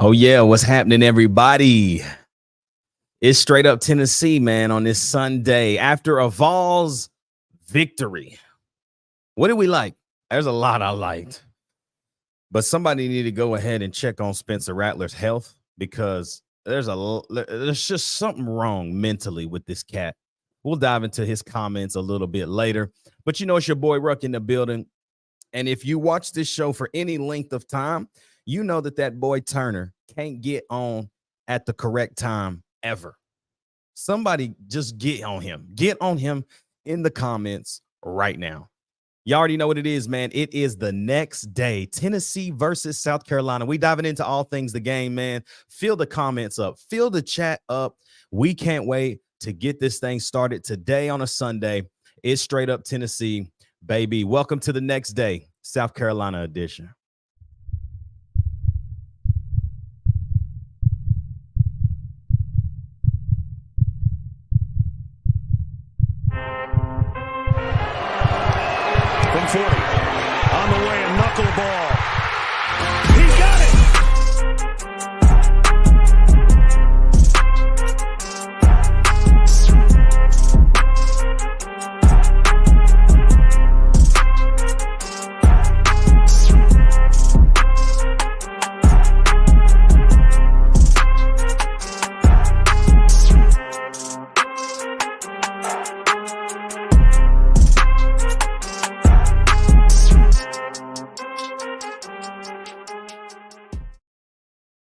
Oh, yeah. What's happening, everybody? It's straight up Tennessee, man, on this Sunday after a Vols victory. What did we like? There's a lot I liked, but somebody need to go ahead and check on Spencer Rattler's health because there's just something wrong mentally with this cat. We'll dive into his comments a little bit later, but it's your boy Ruck in the building. And if you watch this show for any length of time, you know that boy Turner can't get on at the correct time ever. Somebody just get on him. Get on him in the comments right now. You already know what it is, man. It is the next day. Tennessee versus South Carolina. We diving into all things the game, man. Fill the comments up. Fill the chat up. We can't wait to get this thing started today on a Sunday. It's straight up Tennessee, baby. Welcome to the next day, South Carolina edition. From 40, on the way, a knuckleball. He got it!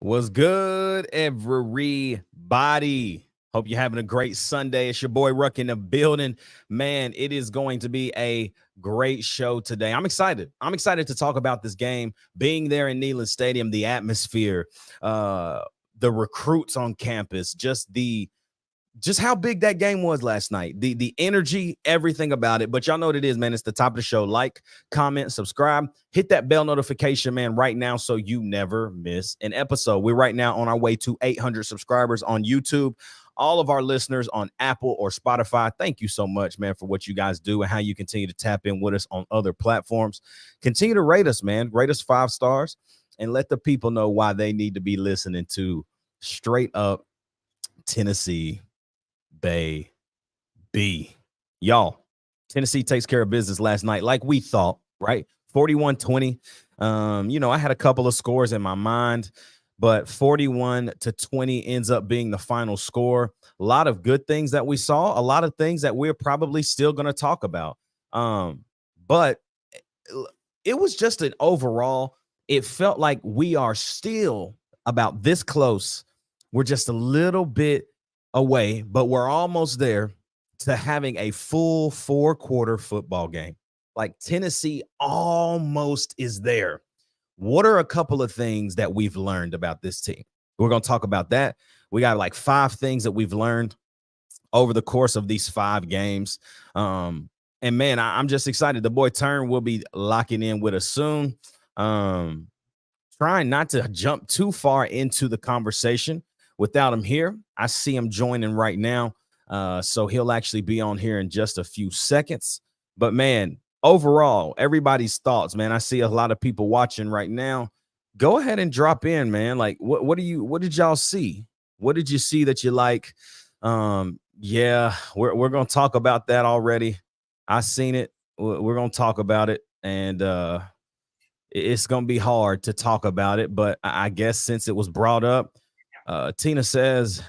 What's good, everybody? Hope you're having a great Sunday. It's your boy Ruck in the building. Man, it is going to be a great show today. I'm excited. I'm excited to talk about this game, being there in Neyland Stadium, the atmosphere, the recruits on campus, just how big that game was last night, the energy, everything about it. But y'all know what it is, man. It's the top of the show. Like, comment, subscribe, hit that bell notification, man, right now so you never miss an episode. We're right now on our way to 800 subscribers on YouTube. All of our listeners on Apple or Spotify, thank you so much, man, for what you guys do and how you continue to tap in with us on other platforms. Continue to rate us, man. Rate us 5 stars and let the people know why they need to be listening to straight up Tennessee. Bay B. Y'all, Tennessee takes care of business last night like we thought, right? 41-20. I had a couple of scores in my mind, but 41-20 ends up being the final score. A lot of good things that we saw, a lot of things that we're probably still going to talk about. But it was just an overall, it felt like we are still about this close. We're just a little bit away, but we're almost there to having a full 4-quarter football game. Like Tennessee almost is there. What are a couple of things that we've learned about this team? We're going to talk about that. We got like 5 things that we've learned over the course of these 5 games. And man, I'm just excited. The boy Turn will be locking in with us soon. Trying not to jump too far into the conversation without him here. I see him joining right now. So he'll actually be on here in just a few seconds. But man, overall, everybody's thoughts, man. I see a lot of people watching right now. Go ahead and drop in, man. Like, what did y'all see? What did you see that you like? Yeah, we're gonna talk about that already. I seen it. We're gonna talk about it, and it's gonna be hard to talk about it. But I guess since it was brought up, Tina says,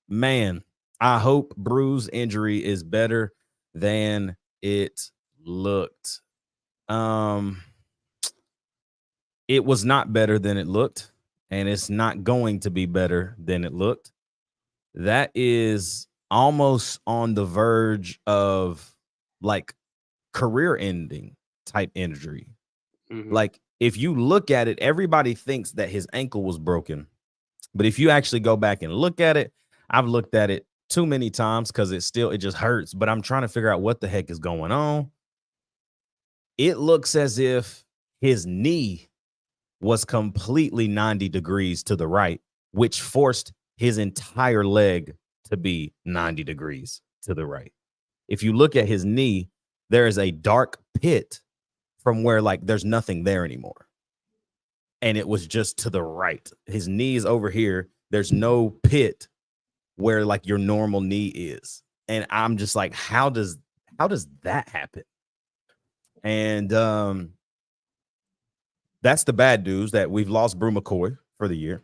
man, I hope Bru's injury is better than it looked. It was not better than it looked, and it's not going to be better than it looked. That is almost on the verge of like career ending type injury. Mm-hmm. Like if you look at it, everybody thinks that his ankle was broken. But if you actually go back and look at it, I've looked at it too many times because it just hurts. But I'm trying to figure out what the heck is going on. It looks as if his knee was completely 90 degrees to the right, which forced his entire leg to be 90 degrees to the right. If you look at his knee, there is a dark pit from where like there's nothing there anymore. and it was just to the right. His knee is over here. There's no pit where like your normal knee is. And I'm just like, how does that happen? And that's the bad news, that we've lost Bru McCoy for the year.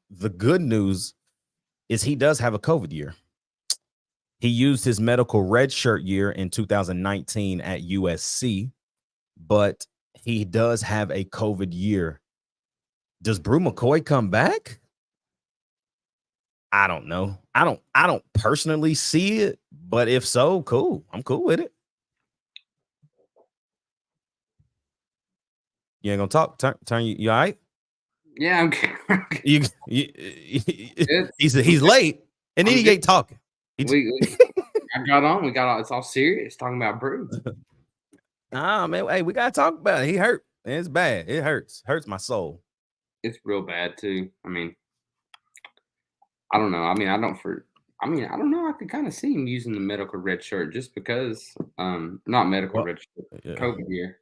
The good news is he does have a COVID year. He used his medical redshirt year in 2019 at USC, but he does have a COVID year. Does Bru McCoy come back? I don't know. I don't personally see it, but if so, cool. I'm cool with it. You ain't gonna talk. Turn you all right? Yeah, I'm good. He's late, and then he ain't talking. I got on. We got on. It's all serious. Talking about Bru. Nah, man. Hey, we gotta talk about it. He hurt. It's bad. It hurts. Hurts my soul. It's real bad too. I mean, I don't know. I mean, I don't know. I could kind of see him using the medical red shirt just because, not medical red shirt, COVID year.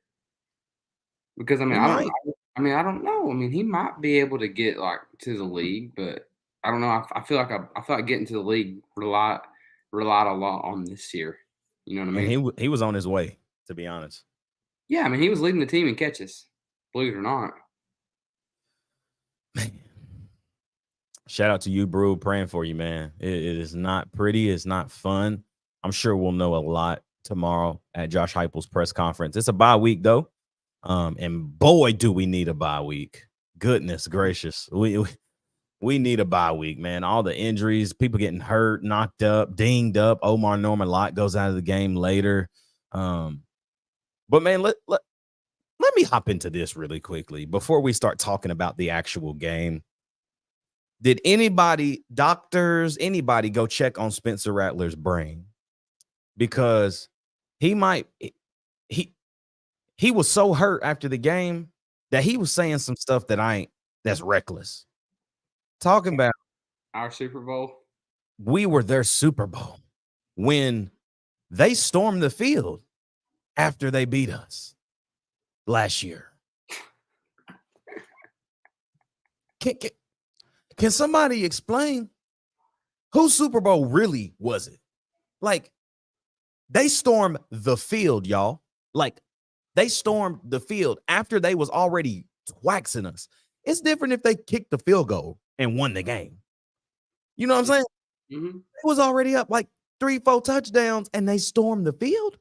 Because I mean, I don't know. I mean, he might be able to get like to the league, but I don't know. I feel like getting to the league relied a lot on this year. You know what I mean? And he was on his way, to be honest. Yeah, I mean, he was leading the team in catches, believe it or not. Man. Shout out to you, Bru. Praying for you, man. It is not pretty. It's not fun. I'm sure we'll know a lot tomorrow at Josh Heupel's press conference. It's a bye week, though. And boy, do we need a bye week. Goodness gracious. We need a bye week, man. All the injuries, people getting hurt, knocked up, dinged up. Omar Norman Lott goes out of the game later. But man, let me hop into this really quickly before we start talking about the actual game. Did doctors, anybody go check on Spencer Rattler's brain? Because he was so hurt after the game that he was saying some stuff that's reckless. Talking about our Super Bowl. We were their Super Bowl when they stormed the field after they beat us last year. Can somebody explain whose Super Bowl really was it? Like, they stormed the field, y'all. Like, they stormed the field after they was already waxing us. It's different if they kicked the field goal and won the game. You know what I'm saying? Mm-hmm. It was already up like 3-4 touchdowns, and they stormed the field.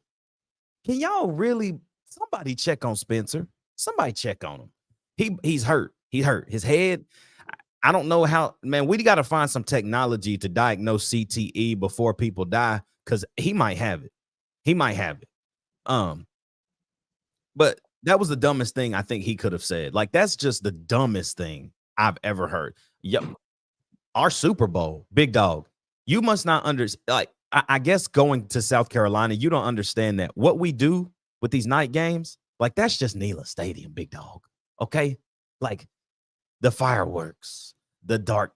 Can y'all really? Somebody check on Spencer. Somebody check on him. He's hurt. He hurt his head. I don't know how, man. We got to find some technology to diagnose CTE before people die, because he might have it. He might have it. But that was the dumbest thing I think he could have said. Like, that's just the dumbest thing I've ever heard. Yep. Our Super Bowl, big dog. You must not understand. Like, I guess going to South Carolina, you don't understand that what we do with these night games, like, that's just Neyland Stadium, big dog. Okay, like the fireworks, the dark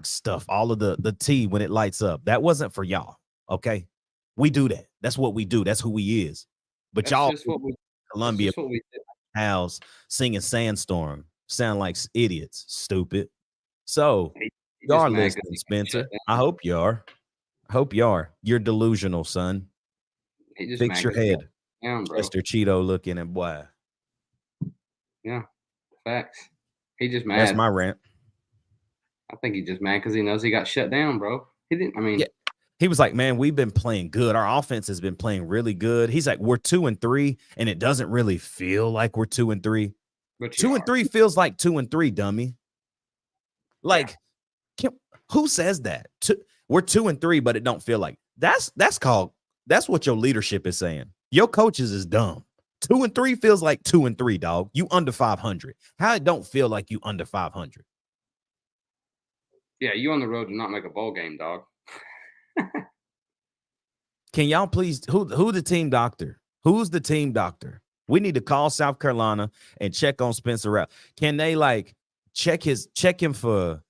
stuff, all of the tea when it lights up. That wasn't for y'all. Okay, we do that. That's what we do. That's who we is. But that's y'all, just what we, Columbia, what we did. House singing Sandstorm, sound like idiots, stupid. So you are listening, Spencer. I hope you are. I hope you are. You're delusional, son. Fix your head. Mr. Cheeto looking and boy. Yeah, facts. He just mad. That's my rant. I think he's just mad because he knows he got shut down, bro. He didn't. I mean, yeah. He was like, man, we've been playing good. Our offense has been playing really good. He's like, we're 2-3, and it doesn't really feel like we're 2-3. But 2-3 feels like 2-3, dummy. Like, who says that? We're 2-3, but it don't feel like that's what your leadership is saying. Your coaches is dumb. 2-3 feels like 2-3, dog. You under 500. How it don't feel like you under 500? Yeah, you on the road to not make a bowl game, dog. Can y'all please who the team doctor? Who's the team doctor? We need to call South Carolina and check on Spencer Rattler. Can they like check him for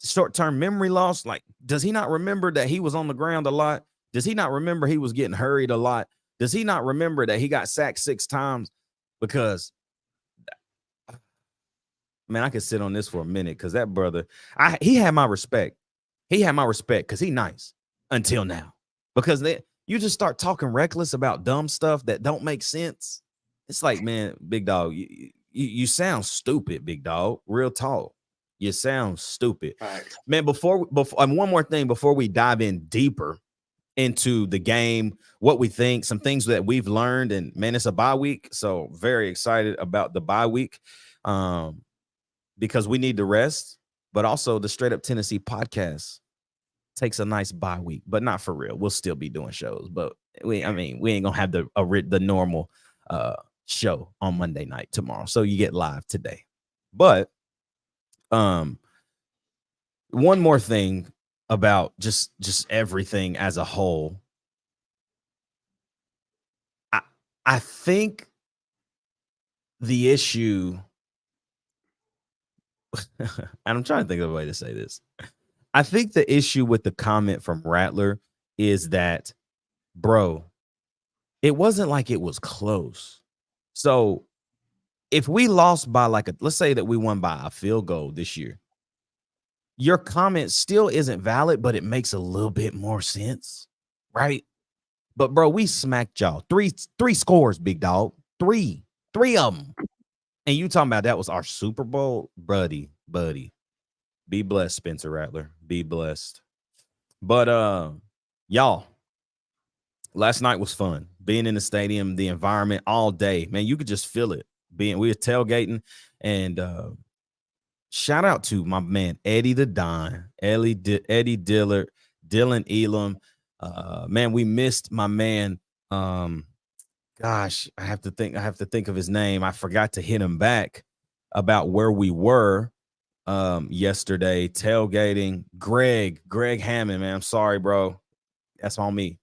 short-term memory loss? Like, does he not remember that he was on the ground a lot? Does he not remember he was getting hurried a lot? Does he not remember that he got sacked 6 times? Because Man, I could sit on this for a minute because that brother, he had my respect. He had my respect because he nice until now. Because you just start talking reckless about dumb stuff that don't make sense. It's like, man, big dog, you sound stupid, big dog. Real talk. You sound stupid. Right. Man, before one more thing before we dive in deeper into the game, what we think, some things that we've learned, and man, it's a bye week. So very excited about the bye week. Because we need to rest, but also the Straight Up Tennessee podcast takes a nice bye week, but not for real. We'll still be doing shows, but we ain't gonna have the normal show on Monday night tomorrow. So you get live today. But one more thing about just everything as a whole. I think the issue, and I'm trying to think of a way to say this. I think the issue with the comment from Rattler is that, bro, it wasn't like it was close. So if we lost by let's say that we won by a field goal this year, your comment still isn't valid, but it makes a little bit more sense, right? But bro, we smacked y'all. Three scores, big dog. Three of them. And you talking about that was our Super Bowl? Buddy. Be blessed, Spencer Rattler. Be blessed. But y'all, last night was fun. Being in the stadium, the environment all day. Man, you could just feel it. We were tailgating, and shout out to my man Eddie the Don, Eddie Dillard, Dylan Elam. Man, we missed my man. Gosh, I have to think of his name. I forgot to hit him back about where we were yesterday tailgating. Greg Hammond, man. I'm sorry, bro. That's on me.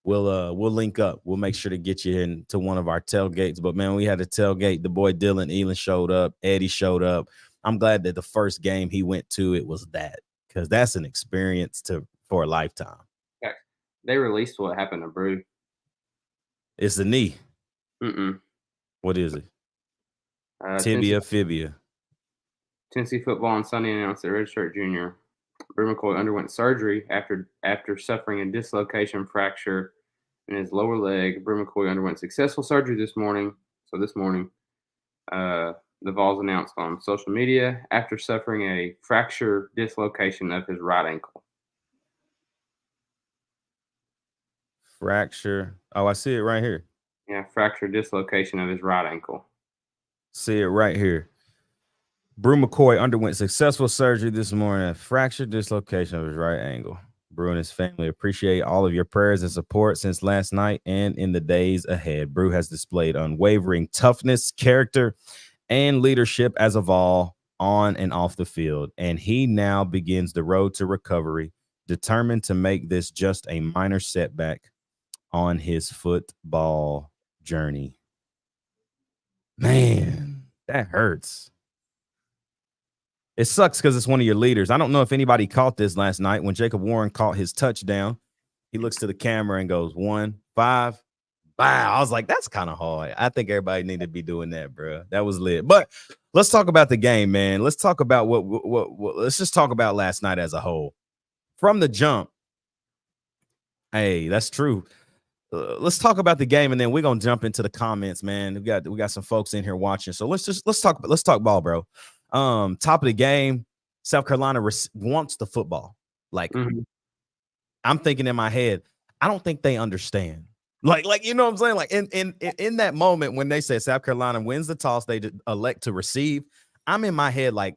We'll link up. We'll make sure to get you into one of our tailgates. But man, we had a tailgate. The boy Dylan Elam showed up. Eddie showed up. I'm glad that the first game he went to, it was that, because that's an experience for a lifetime. Yeah. They released what happened to Bru. It's the knee. What is it? Tibia, fibia. Tennessee football on Sunday announced that redshirt junior Bru McCoy underwent surgery after suffering a dislocation fracture in his lower leg. Bru McCoy underwent successful surgery this morning. So this morning, the Vols announced on social media after suffering a fracture dislocation of his right ankle. Fracture. Oh, I see it right here. Yeah, fracture dislocation of his right ankle. See it right here. Bru McCoy underwent successful surgery this morning. Fracture dislocation of his right ankle. Bru and his family appreciate all of your prayers and support since last night and in the days ahead. Bru has displayed unwavering toughness, character, and leadership as a Vol on and off the field, and he now begins the road to recovery, determined to make this just a minor setback on his football journey. Man, that hurts. It sucks because it's one of your leaders. I don't know if anybody caught this last night when Jacob Warren caught his touchdown. He looks to the camera and goes 1-5. Wow. I was like, that's kind of hard. I think everybody need to be doing that, bro. That was lit. But let's talk about the game, man. Let's talk about let's just talk about last night as a whole. From the jump. Hey, that's true. Let's talk about the game, and then we're gonna jump into the comments, man. We got some folks in here watching. So let's talk ball, bro. Top of the game, South Carolina wants the football. Like, I'm thinking in my head, I don't think they understand. Like you know what I'm saying? Like in that moment when they say South Carolina wins the toss, they elect to receive. I'm in my head like,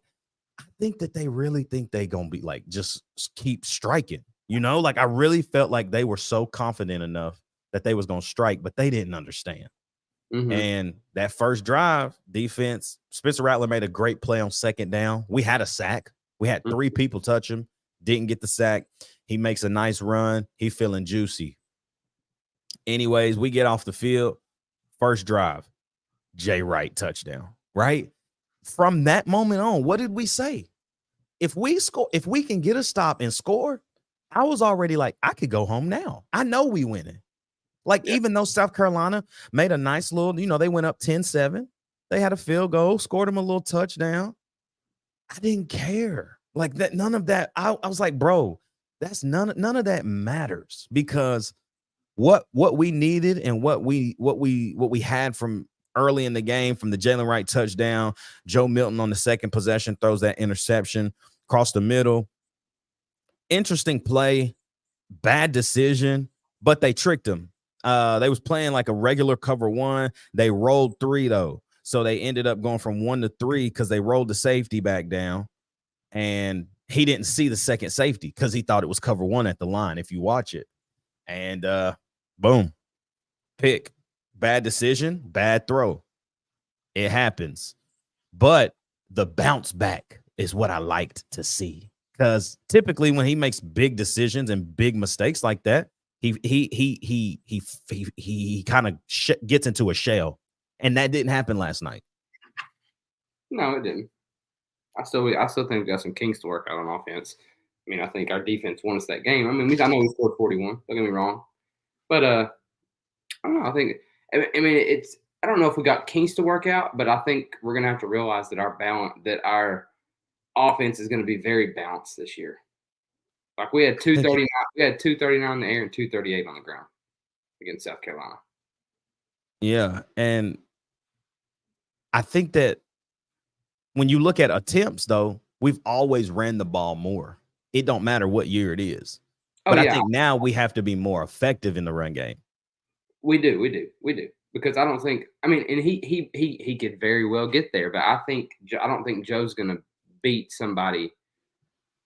I think that they really think they gonna be like just keep striking. You know, like I really felt like they were so confident enough that they was gonna strike, but they didn't understand. And that first drive, defense, Spencer Rattler made a great play on second down. We had a sack. We had 3 people touch him, didn't get the sack. He makes a nice run. He feeling juicy. Anyways, we get off the field. First drive, Jay Wright touchdown, right? From that moment on, what did we say? If we can get a stop and score, I was already like, I could go home now. I know we winning. Like, even though South Carolina made a nice little, they went up 10-7. They had a field goal, scored them a little touchdown. I didn't care. Like that, none of that. I was like, bro, that's none of that matters because what we needed and what we had from early in the game, from the Jalen Wright touchdown, Joe Milton on the second possession throws that interception across the middle. Interesting play, bad decision, but they tricked him. They was playing like a regular cover one. They rolled 3 though. So they ended up going from 1 to 3 because they rolled the safety back down. And he didn't see the second safety because he thought it was cover 1 at the line, if you watch it. And boom, pick. Bad decision, bad throw. It happens. But the bounce back is what I liked to see. Because typically when he makes big decisions and big mistakes like that, he kind of gets into a shell. And that didn't happen last night. No, it didn't. I still think we got some kinks to work out on offense. I mean, I think our defense won us that game. I mean, I know we scored 41. Don't get me wrong, but I don't know. I mean, I don't know if we got kinks to work out, but I think we're gonna have to realize that our offense is gonna be very balanced this year. Like we had 239, in the air and 238 on the ground against South Carolina. Yeah, and I think that when you look at attempts, though, we've always ran the ball more. It don't matter what year it is. But I think now we have to be more effective in the run game. We do. Because I don't think, I mean, and he could very well get there, but I don't think Joe's going to beat somebody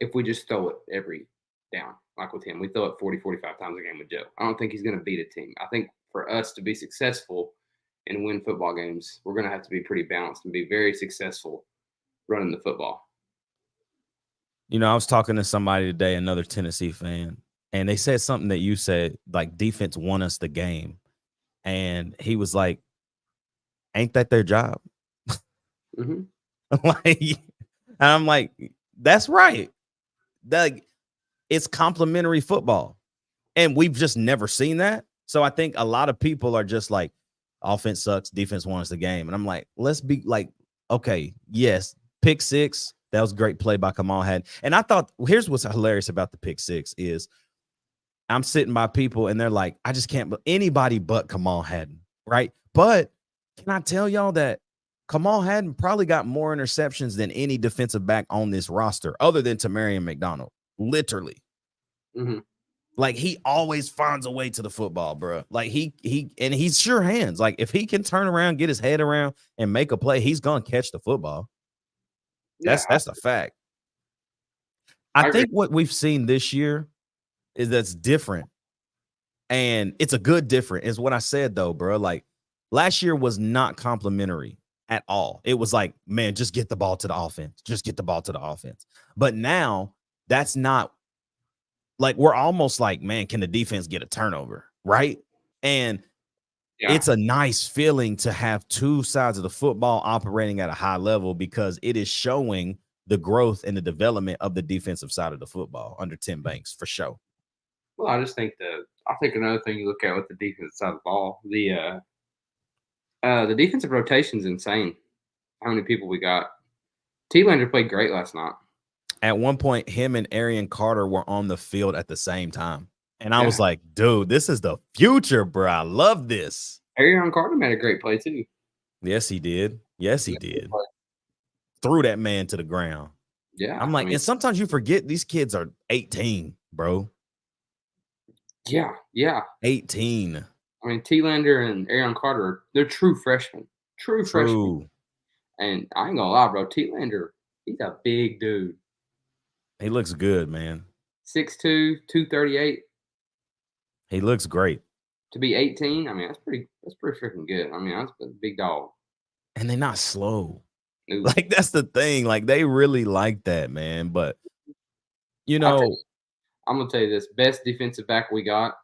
if we just throw it every down, like with him. We throw it 40, 45 times a game with Joe. I don't think he's going to beat a team. I think for us to be successful and win football games, we're going to have to be pretty balanced and be very successful running the football. You know, I was talking to somebody today, another Tennessee fan, and they said something that you said, like defense won us the game. And he was like, ain't that their job? Mm-hmm. And I'm like, that's right. It's complimentary football. And we've just never seen that. So I think a lot of people are just like, offense sucks, defense won us the game. And I'm like, let's be like, okay, yes, pick 6. That was a great play by Kamal Hadden. And I thought, here's what's hilarious about the pick 6 is I'm sitting by people and they're like, I just can't, anybody but Kamal Hadden, right? But can I tell y'all that Kamal Hadden probably got more interceptions than any defensive back on this roster other than Tamarian McDonald, literally. Mm-hmm. Like he always finds a way to the football, bro. Like he's sure hands. Like if he can turn around, get his head around and make a play, he's going to catch the football. Yeah, that's a fact. I think what we've seen this year is that's different. And it's a good different is what I said though, bro. Like last year was not complimentary at all. It was like, man, just get the ball to the offense. Just get the ball to the offense. But now that's not like, we're almost like, man, can the defense get a turnover? Right. And it's a nice feeling to have two sides of the football operating at a high level because it is showing the growth and the development of the defensive side of the football under Tim Banks for sure. Well, I think another thing you look at with the defensive side of the ball, the defensive rotation is insane. How many people we got? T-Lander played great last night. At one point, him and Arian Carter were on the field at the same time. And I was like, dude, this is the future, bro. I love this. Arian Carter made a great play, too. Yes, he did. Yes, he did. Threw that man to the ground. Yeah. I'm like, and sometimes you forget these kids are 18, bro. Yeah. 18. I mean, T-Lander and Arian Carter, they're true freshmen. True freshmen. And I ain't gonna lie, bro. T-Lander, he's a big dude. He looks good, man. 6'2", 238. He looks great. To be 18, I mean, that's pretty freaking good. I mean, that's a big dog. And they're not slow. Ooh. Like, that's the thing. Like, they really like that, man. But, you know. I'm going to tell you this. Best defensive back we got.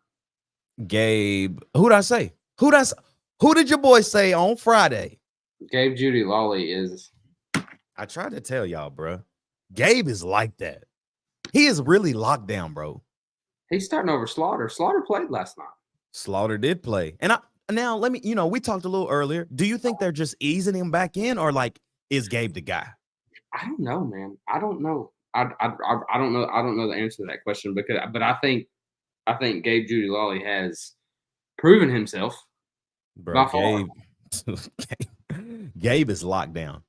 Gabe. Who'd I say? Who did your boy say on Friday? Gabe Judy Lawley is. I tried to tell y'all, bro. Gabe is like that. He is really locked down, bro. He's starting over Slaughter. Slaughter played last night. Slaughter did play. And now let me, we talked a little earlier. Do you think they're just easing him back in or like, is Gabe the guy? I don't know, man. I don't know. I don't know. I don't know the answer to that question but I think Gabe Judy Lawley has proven himself Bro, by far. Gabe is locked down.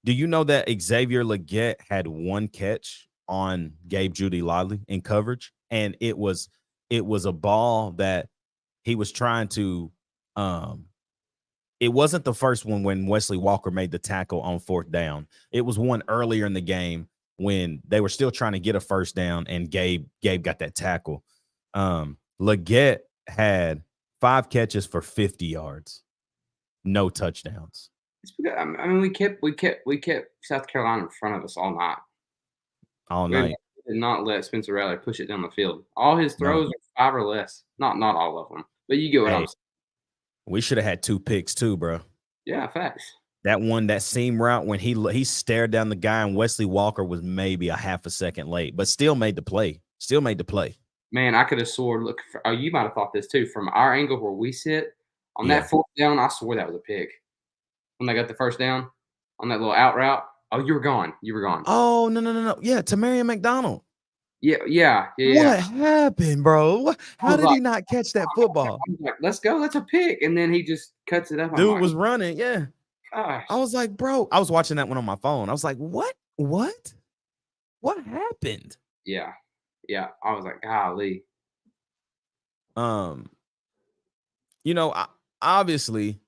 Do you know that Xavier Legette had one catch on Gabe Judy Lawley in coverage, and it was a ball that he was trying to it wasn't the first one when Wesley Walker made the tackle on 4th down. It was one earlier in the game when they were still trying to get a first down, and Gabe got that tackle. Legette had 5 catches for 50 yards, no touchdowns. It's because, I mean, we kept South Carolina in front of us all night. All We night. did not let Spencer Rattler push it down the field. All his No. throws are 5 or less. Not all of them, but you get what I'm Hey, saying. we should have had 2 picks too, bro. Yeah, facts. That seam route when he stared down the guy, and Wesley Walker was maybe a half a second late, but still made the play. Man, I could have swore. Look, you might have thought this too. From our angle where we sit on Yeah. that 4th down, I swore that was a pick. When they got the first down on that little out route, oh, you were gone. You were gone. Oh, no. Yeah, to Marion McDonald. Yeah. What happened, bro? How did like, he not catch that football? I was like, let's go. That's a pick. And then he just cuts it up. Dude was running. Yeah. Gosh. I was like, bro, I was watching that one on my phone. I was like, what? What happened? Yeah. I was like, golly. Obviously,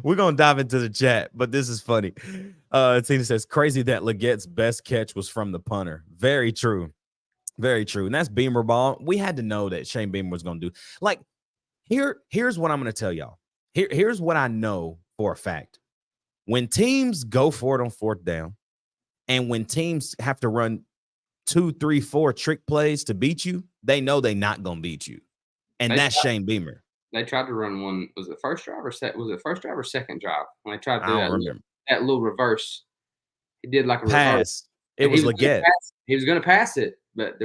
we're gonna dive into the chat, but this is funny. Tina says, crazy that Legette's best catch was from the punter. Very true. And that's Beamer ball. We had to know that Shane Beamer was gonna do. Like, here's what I'm gonna tell y'all. Here's what I know for a fact. When teams go for it on 4th down, and when teams have to run 2, 3, 4 trick plays to beat you, they know they're not gonna beat you. And that's Shane Beamer. They tried to run one. Was it first drive or second drive? When they tried to do that little reverse, he did like a pass. Reverse. It was Legette. He was going to pass it, but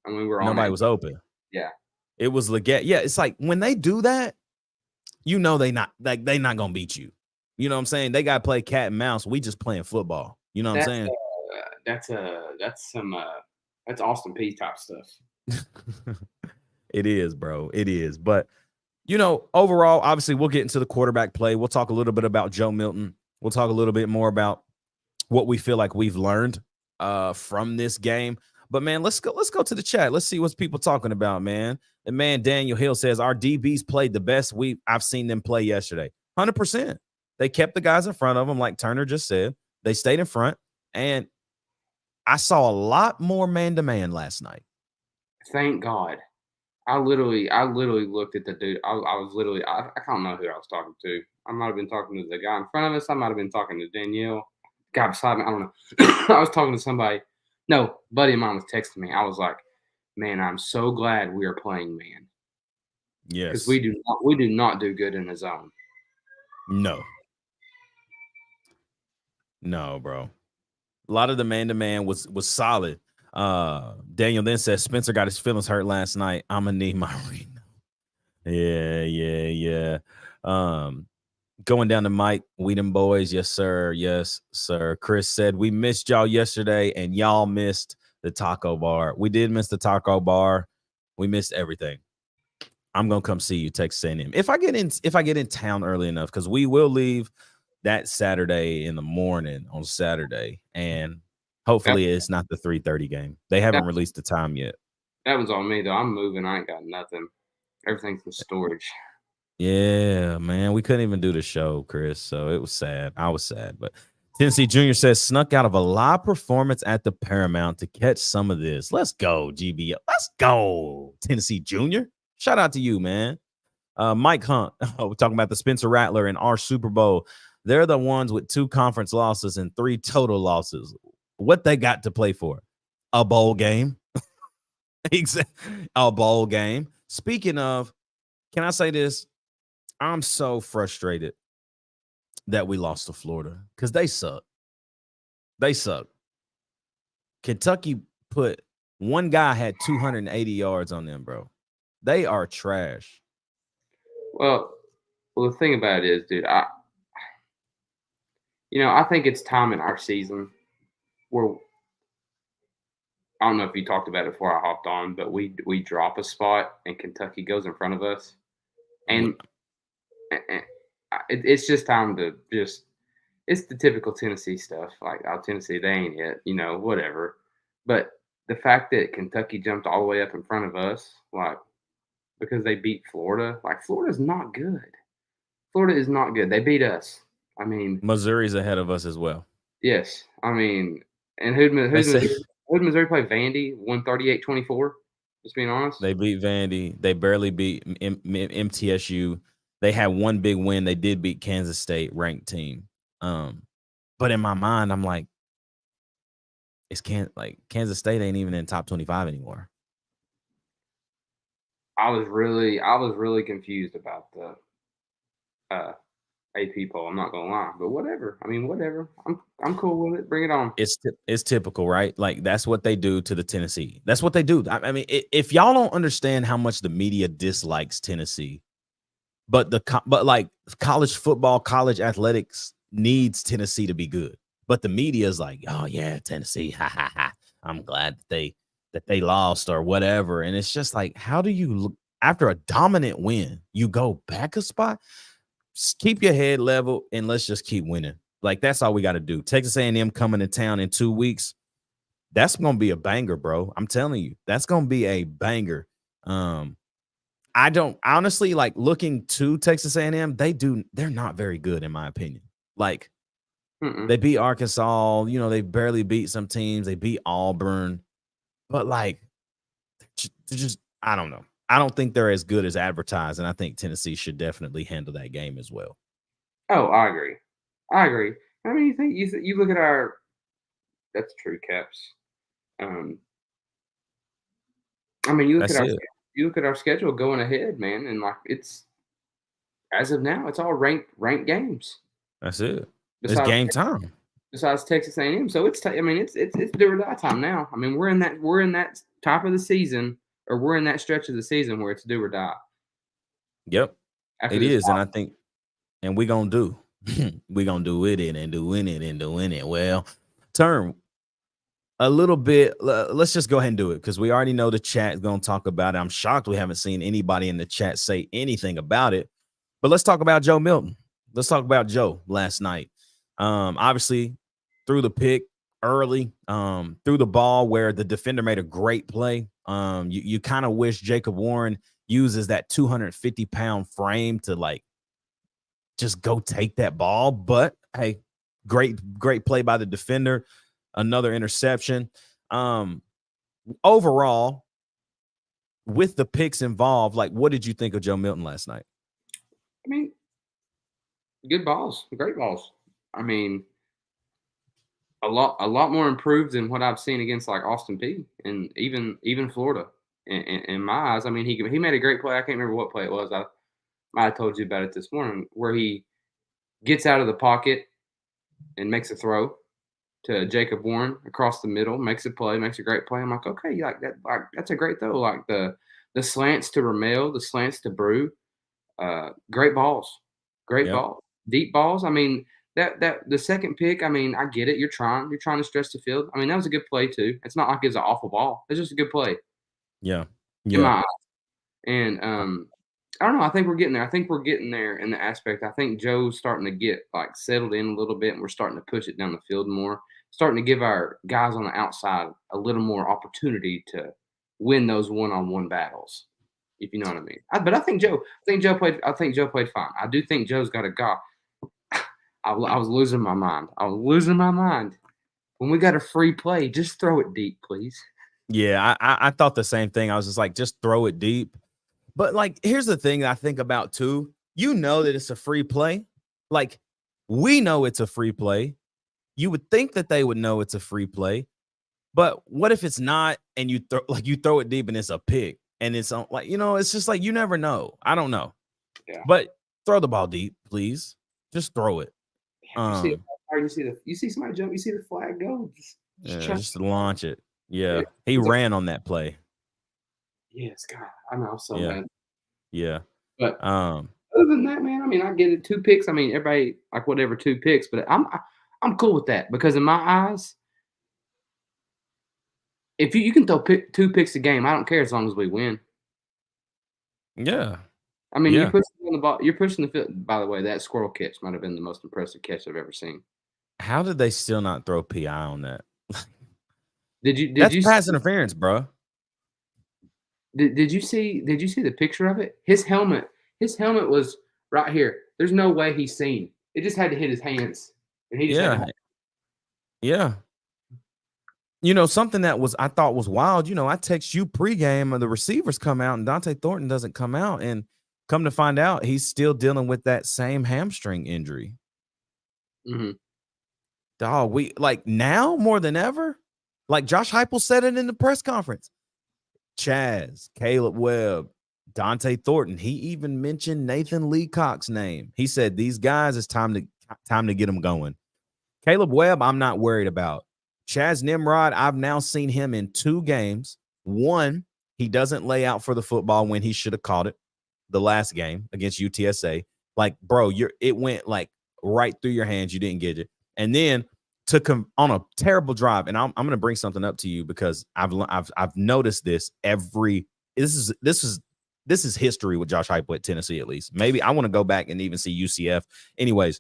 nobody was open. Yeah, it was Legette. Yeah, it's like when they do that, they not gonna beat you. You know what I'm saying? They got to play cat and mouse. We just playing football. You know what I'm saying? That's Austin P type stuff. It is, bro. It is. But, overall, obviously, we'll get into the quarterback play. We'll talk a little bit about Joe Milton. We'll talk a little bit more about what we feel like we've learned from this game. But, man, let's go to the chat. Let's see what's people talking about, man. And, man, Daniel Hill says, our DBs played the best I've seen them play yesterday. 100%. They kept the guys in front of them, like Turner just said. They stayed in front. And I saw a lot more man-to-man last night. Thank God. I literally looked at the dude. I don't know who I was talking to. I might have been talking to the guy in front of us. I might have been talking to Danielle. Guy beside me. I don't know. I was talking to somebody. No, buddy of mine was texting me. I was like, man, I'm so glad we are playing man. Yes. Because we do not do good in the zone. No, bro. A lot of the man-to-man was solid. Daniel then says Spencer got his feelings hurt last night. I'm gonna need my ring. Yeah. Going down to Mike, we them boys. Yes, sir. Chris said we missed y'all yesterday, and y'all missed the taco bar. We did miss the taco bar. We missed everything. I'm gonna come see you, Texas A&M. If I get in town early enough, because we will leave that Saturday in the morning on Saturday, and hopefully it's not the 3:30 game. They haven't released the time yet. That was on me, though. I'm moving. I ain't got nothing. Everything's in storage. Yeah, man. We couldn't even do the show, Chris. So it was sad. I was sad. But Tennessee Junior says, snuck out of a live performance at the Paramount to catch some of this. Let's go, GBL. Let's go, Tennessee Junior. Shout out to you, man. Mike Hunt. We're talking about the Spencer Rattler in our Super Bowl. They're the ones with 2 conference losses and 3 total losses. What they got to play for? A bowl game. A bowl game. Speaking of, can I say this? I'm so frustrated that we lost to Florida because they suck. Kentucky put one guy had 280 yards on them, bro. They are trash. Well, the thing about it is, dude, I think it's time in our season where I don't know if you talked about it before I hopped on, but we drop a spot and Kentucky goes in front of us, and it's just time to just. It's the typical Tennessee stuff. Like, oh, Tennessee, they ain't it, whatever. But the fact that Kentucky jumped all the way up in front of us, like, because they beat Florida, like, Florida's not good. Florida is not good. They beat us. I mean, Missouri's ahead of us as well. yes. I mean, and who'd Missouri play? Vandy, 138-24. Just being honest. They beat Vandy. They barely beat MTSU. They had one big win. They did beat Kansas State, ranked team. But in my mind, I'm like, Kansas State ain't even in top 25 anymore. I was really confused about the AP poll. I'm not gonna lie, but whatever. I mean, whatever. I'm cool with it. Bring it on. It's typical, right? Like, that's what they do to the Tennessee. That's what they do. I mean, if y'all don't understand how much the media dislikes Tennessee, but like college football, college athletics needs Tennessee to be good. But the media is like, oh yeah, Tennessee, ha ha ha. I'm glad that they lost or whatever. And it's just like, how do you look after a dominant win? You go back a spot. Just keep your head level and let's just keep winning. Like, that's all we got to do. Texas A&M coming to town in 2 weeks. That's gonna be a banger, bro. I'm telling you, that's gonna be a banger. I don't honestly like looking to Texas A&M. They're not very good in my opinion. Like, they beat Arkansas. They barely beat some teams. They beat Auburn, but like, just I don't know. I don't think they're as good as advertised, and I think Tennessee should definitely handle that game as well. Oh, I agree. I mean, you look at our. That's true, Caps. I mean, you look at our schedule going ahead, man, and like it's as of now, it's all ranked games. That's it. It's game time. Besides Texas A&M, so it's do or die time now. I mean, we're in that top of the season, or we're in that stretch of the season where it's do or die. Yep, it is, and I think, and we're gonna do it and doing it. Well, turn a little bit. Let's just go ahead and do it because we already know the chat is gonna talk about it. I'm shocked we haven't seen anybody in the chat say anything about it. But let's talk about Joe Milton. Let's talk about Joe last night. Obviously, threw the pick early, threw the ball where the defender made a great play. You kind of wish Jacob Warren uses that 250-pound frame to like just go take that ball. But hey, great play by the defender. Another interception. Overall, with the picks involved, like, what did you think of Joe Milton last night? I mean, good balls, great balls. I mean, a lot more improved than what I've seen against like Austin Peay and even Florida. In my eyes, I mean, he made a great play. I can't remember what play it was. I might have told you about it this morning, where he gets out of the pocket and makes a throw to Jacob Warren across the middle, makes a great play. I'm like, okay, like that, like that's a great throw. Like the slants to Ramel, the slants to Bru, great balls, balls, deep balls. I mean, that the second pick. I mean, I get it. You're trying to stretch the field. I mean, that was a good play too. It's not like it's an awful ball. It's just a good play. Yeah. In my eyes. And I don't know. I think we're getting there. I think we're getting there in the aspect. I think Joe's starting to get like settled in a little bit, and we're starting to push it down the field more. Starting to give our guys on the outside a little more opportunity to win those one-on-one battles, if you know what I mean. But I think Joe played fine. I do think Joe's got a guy. I was losing my mind. When we got a free play, just throw it deep, please. Yeah, I thought the same thing. I was just like, just throw it deep. But like, here's the thing I think about too. You know that it's a free play. Like, we know it's a free play. You would think that they would know it's a free play. But what if it's not and you throw it deep and it's a pick and it's on, like, it's just like, you never know. I don't know. Yeah. But throw the ball deep, please. Just throw it. You see somebody jump, you see the flag go. Just launch it. Yeah. He ran on that play. Yes, God. I know, so bad. Yeah. But other than that, man, I mean, I get it. 2 picks. I mean, everybody like whatever 2 picks, but I'm cool with that because in my eyes, if you can throw 2 picks a game, I don't care as long as we win. Yeah. I mean, you're Yeah. pushing on the ball. You're pushing the field. By the way, that squirrel catch might have been the most impressive catch I've ever seen. How did they still not throw PI on that? Did That's you pass see, interference, bro. did you see the picture of it? His helmet was right here. There's no way he's seen. It just had to hit his hands, and he just had Yeah. to. Yeah. Something that I thought was wild. I text you pregame and the receivers come out and Dante Thornton doesn't come out. And come to find out, he's still dealing with that same hamstring injury. Mhm. Dog, we like now more than ever. Like Josh Heupel said it in the press conference. Chaz, Caleb Webb, Dante Thornton. He even mentioned Nathan Leacock's name. He said these guys, it's time to get them going. Caleb Webb, I'm not worried about. Chaz Nimrod, I've now seen him in 2 games. One, he doesn't lay out for the football when he should have caught it the last game against UTSA. Like, bro, it went like right through your hands. You didn't get it. And then took him on a terrible drive. And I'm going to bring something up to you because I've noticed this this is history with Josh Heupel at Tennessee, at least. Maybe I want to go back and even see UCF. Anyways,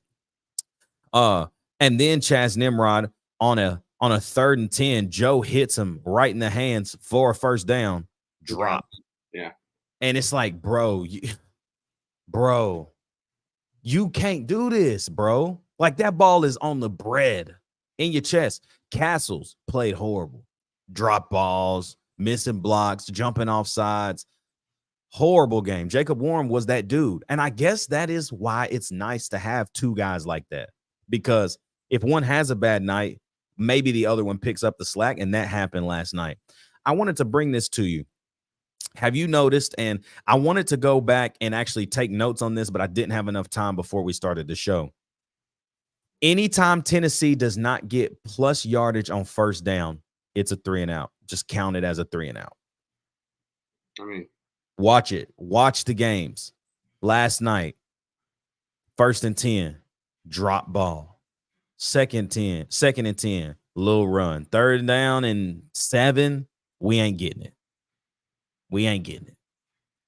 and then Chaz Nimrod on a 3rd and 10, Joe hits him right in the hands for a first down, drop. Yeah. And it's like, bro, you can't do this, bro. Like that ball is on the bread in your chest. Castles played horrible. Drop balls, missing blocks, jumping off sides. Horrible game. Jacob Warren was that dude. And I guess that is why it's nice to have 2 guys like that. Because if one has a bad night, maybe the other one picks up the slack, and that happened last night. I wanted to bring this to you. Have you noticed, and I wanted to go back and actually take notes on this, but I didn't have enough time before we started the show. Anytime Tennessee does not get plus yardage on first down, it's a 3 and out. Just count it as a 3 and out. I mean, watch it. Watch the games. Last night, 1st and 10, drop ball. 2nd and 10, little run. 3rd down and 7, we ain't getting it.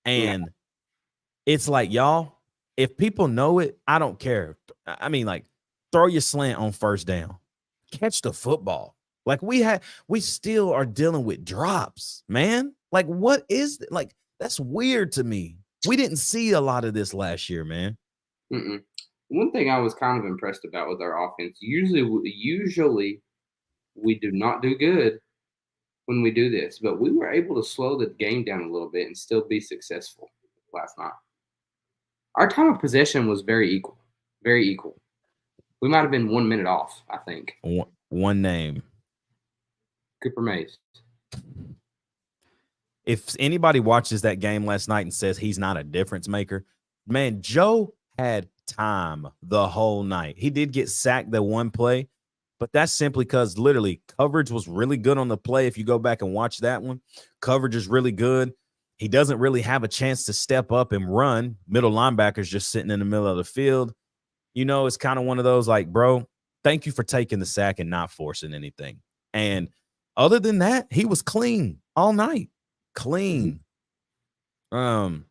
And it's like, y'all, if people know it, I don't care. I mean, like, throw your slant on first down. Catch the football. Like, we still are dealing with drops, man. Like, what is it? Like, that's weird to me. We didn't see a lot of this last year, man. Mm-mm. One thing I was kind of impressed about with our offense, usually we do not do good when we do this, but we were able to slow the game down a little bit and still be successful last night. Our time of possession was very equal. Very equal. We might have been 1 minute off, I think. One name. Cooper Mays. If anybody watches that game last night and says he's not a difference maker, man, Joe had time the whole night. He did get sacked that one play, but that's simply because literally coverage was really good on the play. If you go back and watch that one, coverage is really good. He doesn't really have a chance to step up and run. Middle linebackers just sitting in the middle of the field. It's kind of one of those like, bro, thank you for taking the sack and not forcing anything. And other than that, he was clean all night. Clean. That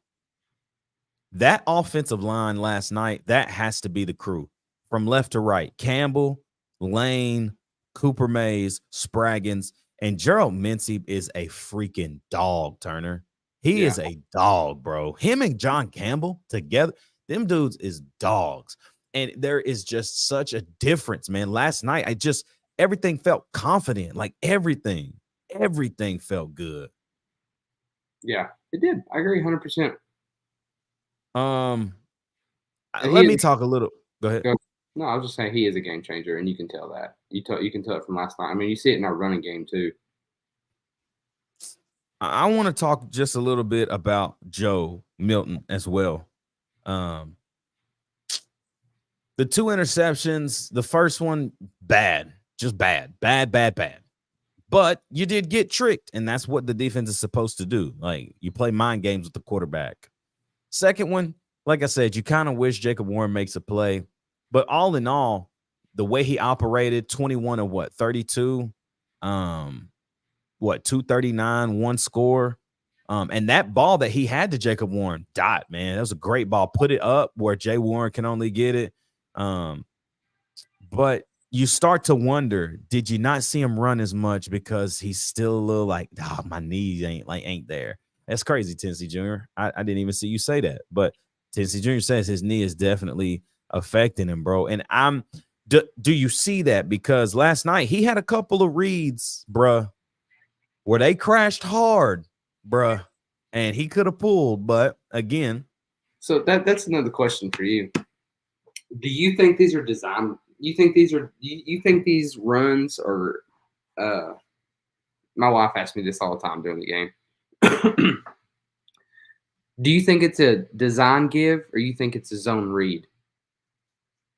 offensive line last night, that has to be the crew from left to right. Campbell, Lane, Cooper Mays, Spraggins, and Gerald Mincey is a freaking dog, Turner. He is a dog, bro. Him and John Campbell together, them dudes is dogs. And there is just such a difference, man. Last night, everything felt confident. Like everything felt good. Yeah, it did. I agree 100%. Let me talk a little. Go ahead. No, I was just saying he is a game changer, and you can tell that. You can tell it from last night. I mean, you see it in our running game too. I want to talk just a little bit about Joe Milton as well. The 2 interceptions, the first one, bad. Just bad. But you did get tricked, and that's what the defense is supposed to do. Like, you play mind games with the quarterback. Second one, like I said, you kind of wish Jacob Warren makes a play. But all in all, the way he operated, 21 of 32, 239, one score. And that ball that he had to Jacob Warren, man. That was a great ball. Put it up where Jay Warren can only get it. But you start to wonder, did you not see him run as much because he's still a little like, my knees ain't there. That's crazy, Tennessee Jr. I didn't even see you say that. But Tennessee Jr. says his knee is definitely affecting him, bro. And do you see that? Because last night he had a couple of reads, bruh, where they crashed hard, bruh, and he could have pulled, but again. So that's another question for you. Do you think these are designed? You think these runs are? My wife asks me this all the time during the game. Do you think it's a design give, or you think it's a zone read?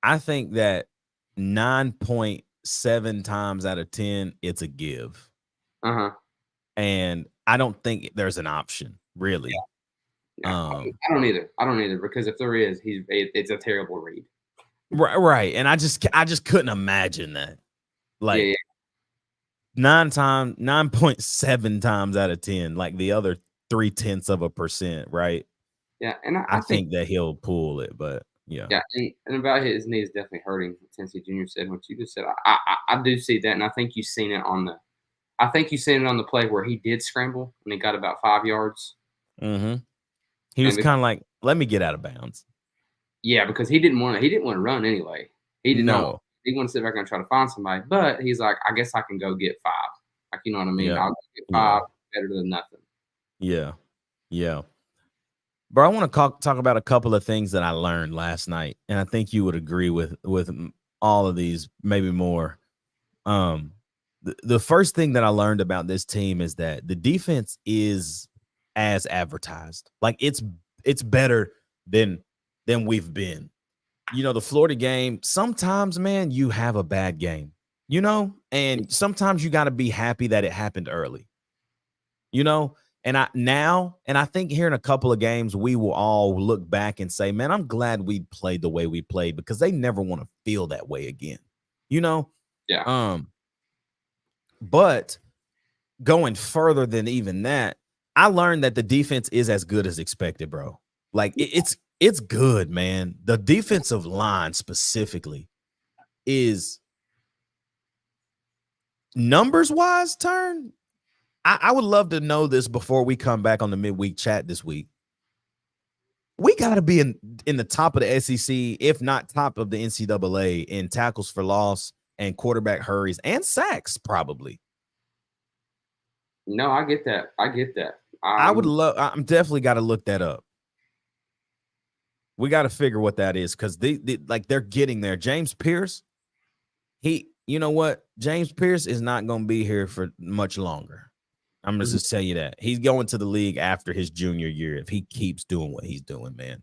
I think that 9.7 times out of 10, it's a give. And I don't think there's an option, really. Yeah. I don't either, because if there is, it's a terrible read. Right. And I just couldn't imagine that. Like 9.7 times out of 10, like the other 0.3%, right? Yeah, and I think that he'll pull it, but yeah. Yeah, and about his knee is definitely hurting. Tennessee Jr. said what you just said. I do see that, and I think you've seen it on the play where he did scramble and he got about 5 yards. Mm-hmm. He was kind of like, let me get out of bounds. Yeah, because he didn't want to run anyway. He didn't know. He wanted to sit back and try to find somebody, but he's like, I guess I can go get 5. Like, you know what I mean? I'll get 5 better than nothing. Yeah. Bro, I want to talk about a couple of things that I learned last night, and I think you would agree with all of these, maybe more. The first thing that I learned about this team is that the defense is as advertised. Like it's better than we've been. You know, the Florida game, sometimes, man, you have a bad game, you know, and sometimes you got to be happy that it happened early, you know. And I think here in a couple of games, we will all look back and say, man, I'm glad we played the way we played, because they never want to feel that way again, you know? Yeah. But going further than even that, I learned that the defense is as good as expected, bro. Like it's good, man. The defensive line specifically is numbers wise turn. I would love to know this before we come back on the midweek chat this week. We got to be in the top of the SEC, if not top of the NCAA, in tackles for loss and quarterback hurries and sacks, probably. No, I get that. I'm definitely got to look that up. We got to figure what that is, because they're getting there. James Pierce, you know what? James Pierce is not going to be here for much longer. I'm going to just tell you that. He's going to the league after his junior year if he keeps doing what he's doing, man.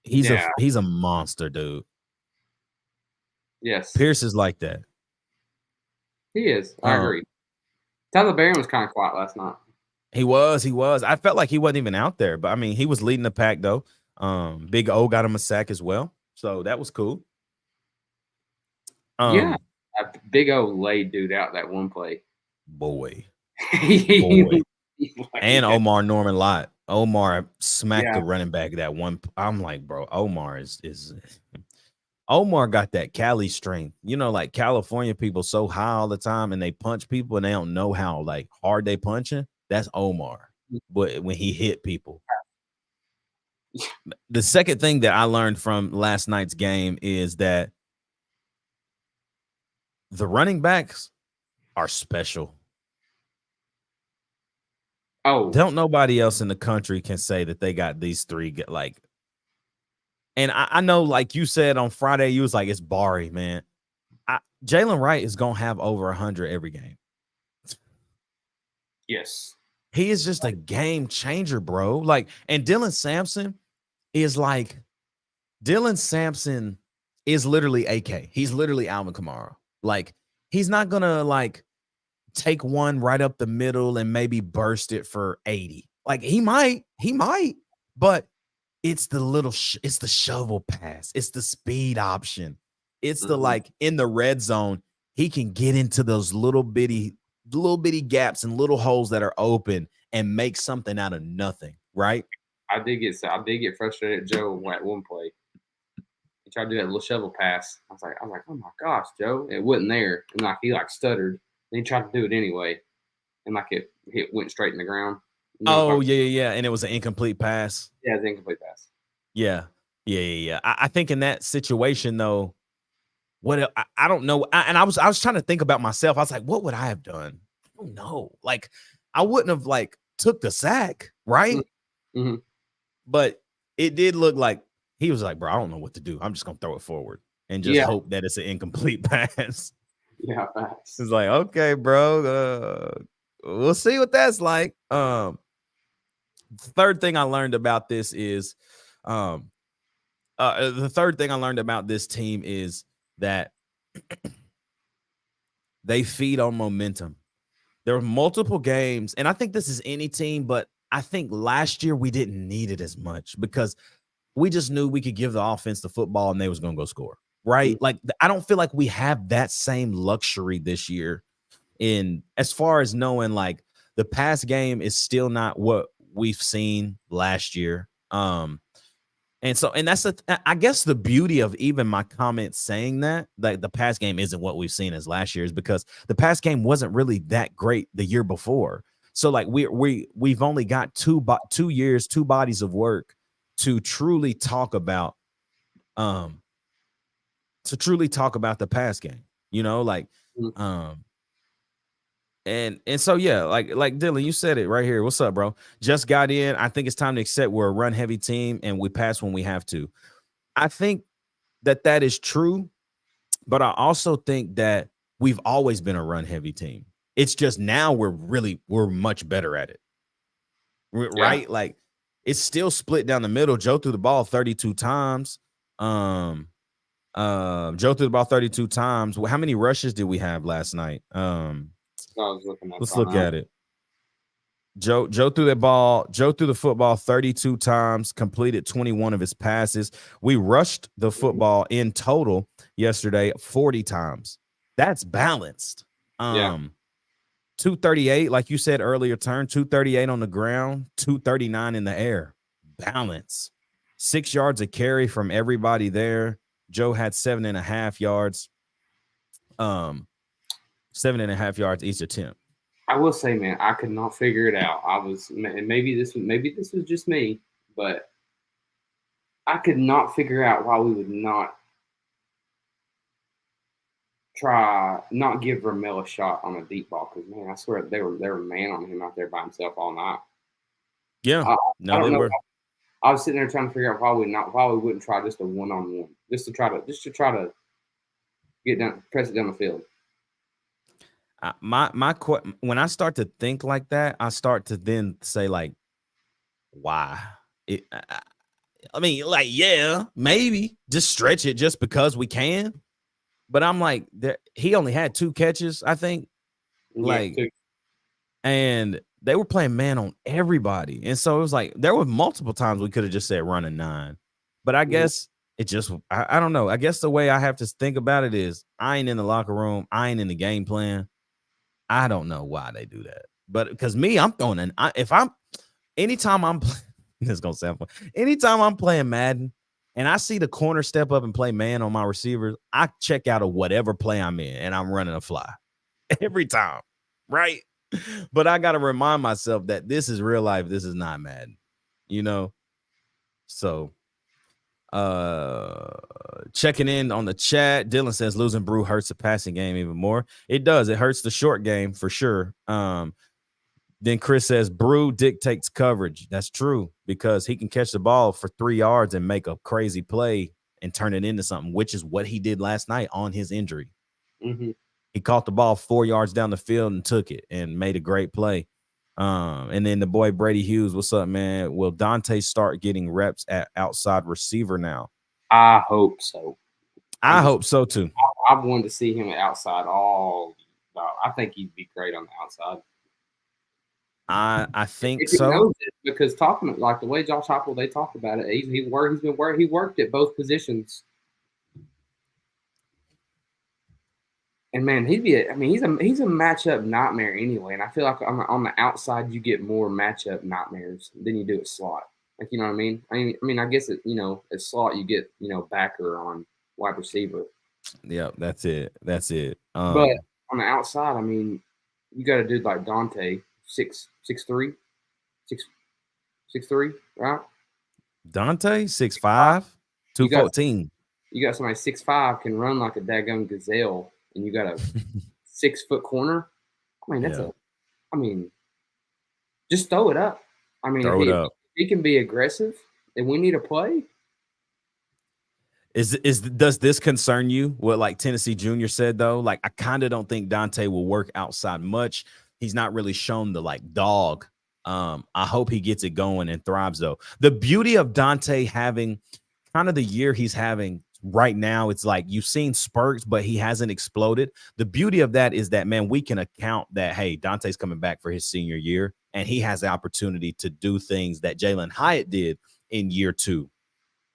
He's a monster, dude. Yes. Pierce is like that. He is. I agree. Tyler Barron was kind of quiet last night. He was. I felt like he wasn't even out there, but I mean, he was leading the pack though. Big O got him a sack as well, so that was cool. Big O laid dude out that one play. Boy. And Omar Norman Lott. Omar smacked the running back that one. I'm like, bro, Omar is Omar got that Cali strength. You know, like California people so high all the time and they punch people and they don't know how like hard they punching. That's Omar. But when he hit people. The second thing that I learned from last night's game is that the running backs are special. Oh, don't nobody else in the country can say that they got these three like. And I know, like you said on Friday, you was like, it's Bari, man. Jalen Wright is gonna have over 100 every game. Yes, he is just a game changer, bro. Like, and Dylan Sampson is literally AK. He's literally Alvin Kamara. Like, he's not gonna like take one right up the middle and maybe burst it for 80. Like he might, but it's the little, it's the shovel pass. It's the speed option. It's the like in the red zone, he can get into those little bitty gaps and little holes that are open and make something out of nothing, right? I did get frustrated at Joe at one play. He tried to do that little shovel pass. I was like, oh my gosh, Joe, it wasn't there, and like he like stuttered. Then he tried to do it anyway, and like it went straight in the ground. You know, Oh yeah, and it was an incomplete pass. Yeah, it's an incomplete pass. Yeah. I think in that situation though, I don't know, and I was trying to think about myself. I was like, what would I have done? I don't know. Like, I wouldn't have like took the sack, right? Mm-hmm. But it did look like he was like, bro, I don't know what to do. I'm just gonna throw it forward and just hope that it's an incomplete pass. Yeah, facts. It's like, okay, bro, we'll see what that's like. The third thing I learned about this is, the third thing I learned about this team is that they feed on momentum. There were multiple games, and I think this is any team, but I think last year we didn't need it as much because we just knew we could give the offense the football and they was going to go score, right? Like, I don't feel like we have that same luxury this year in as far as knowing like the pass game is still not what we've seen last year. And that's I guess the beauty of even my comment saying that, like the pass game isn't what we've seen as last year, is because the pass game wasn't really that great the year before. So like we've only got 2 years, 2 bodies of work to truly talk about the pass game, you know, like and so yeah, like Dylan, you said it right here. What's up, bro? Just got in. I think it's time to accept we're a run heavy team and we pass when we have to. I think that is true, but I also think that we've always been a run heavy team. It's just now we're much better at it. Right? Yeah. Like it's still split down the middle. Joe threw the ball 32 times. Joe threw the ball 32 times. How many rushes did we have last night? Let's look at it. Joe threw the football 32 times, completed 21 of his passes. We rushed the football in total yesterday 40 times. That's balanced. 238, like you said earlier, 238 on the ground, 239 in the air. Balance. 6 yards a carry from everybody there. Joe had 7.5 yards. 7.5 yards each attempt. I will say, man, I could not figure it out. And maybe this was just me, but I could not figure out why we would not give Ramel a shot on a deep ball. Because man, I swear they were man on him out there by himself all night. Yeah, I was sitting there trying to figure out why we wouldn't try just a 1-on-1, just to try to get down, press it down the field. When I start to think like that, I start to then say like, why? I mean, like, yeah, maybe just stretch it just because we can. But I'm like, he only had 2 catches, I think. And they were playing man on everybody. And so it was like, there were multiple times we could have just said run a 9. But I guess it just, I don't know. I guess the way I have to think about it is I ain't in the locker room. I ain't in the game plan. I don't know why they do that. But because me, I'm throwing anytime I'm this is going to sound funny. Anytime I'm playing Madden and I see the corner step up and play man on my receivers, I check out of whatever play I'm in and I'm running a fly every time. Right. But I got to remind myself that this is real life. This is not Madden, you know? So, checking in on the chat. Dylan says losing Bru hurts the passing game even more. It does. It hurts the short game for sure. Then Chris says Bru dictates coverage. That's true because he can catch the ball for 3 yards and make a crazy play and turn it into something, which is what he did last night on his injury. Mm-hmm. He caught the ball 4 yards down the field and took it and made a great play. And then the boy Brady Hughes, what's up, man? Will Dante start getting reps at outside receiver now? I hope so. I hope so too. I've wanted to see him outside all. I think he'd be great on the outside. I think so because talking like the way Josh Heupel they talk about it, he worked at both positions. And man, he's a matchup nightmare anyway. And I feel like on the outside you get more matchup nightmares than you do at slot. Like, you know what I mean? I guess at slot you get, backer on wide receiver. Yep, that's it. That's it. But on the outside, you got a dude like Dante, 6'3", 6'3", right? Dante, 6'5", 214. You got somebody 6'5" can run like a daggone gazelle, and you got a 6-foot corner. Just throw it up. Throw it up. If he can be aggressive and we need a play. Does this concern you? What like Tennessee Junior said though? Like I kind of don't think Dante will work outside much. He's not really shown the like dog. I hope he gets it going and thrives though. The beauty of Dante having kind of the year he's having right now, it's like you've seen spurts, but he hasn't exploded. The beauty of that is that, man, we can account that, hey, Dante's coming back for his senior year, and he has the opportunity to do things that Jalen Hyatt did in year 2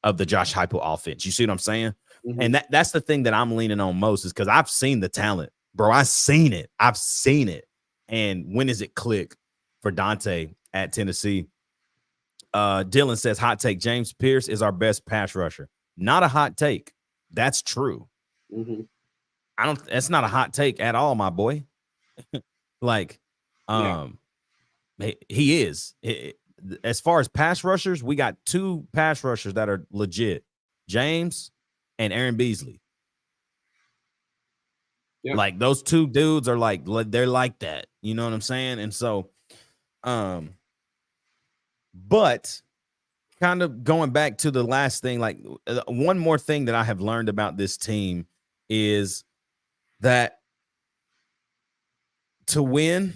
of the Josh Heupel offense. You see what I'm saying? Mm-hmm. And that's the thing that I'm leaning on most is because I've seen the talent, bro. I've seen it. And when does it click for Dante at Tennessee? Dylan says, hot take, James Pierce is our best pass rusher. Not a hot take. That's true. Mm-hmm. That's not a hot take at all, my boy. He is. As far as pass rushers, we got 2 pass rushers that are legit, James and Aaron Beasley. Yep. Like those 2 dudes are like, they're like that. You know what I'm saying? And so, but kind of going back to the last thing, like one more thing that I have learned about this team is that to win,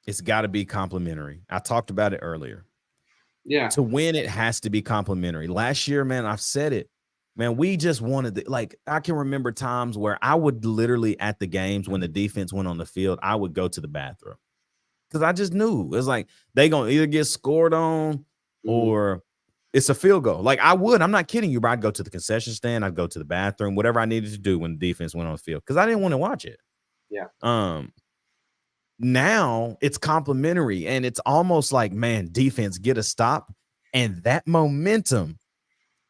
it's got to be complimentary. I talked about it earlier. Yeah. To win, it has to be complimentary. Last year, man, I've said it. Man, we just wanted I can remember times where I would literally at the games when the defense went on the field, I would go to the bathroom. Because I just knew it was like they gonna either get scored on or it's a field goal. Like I'm not kidding you, bro. I'd go to the concession stand, I'd go to the bathroom, whatever I needed to do when the defense went on the field, because I didn't want to watch it. Yeah. Now it's complimentary, and it's almost like, man, defense get a stop, and that momentum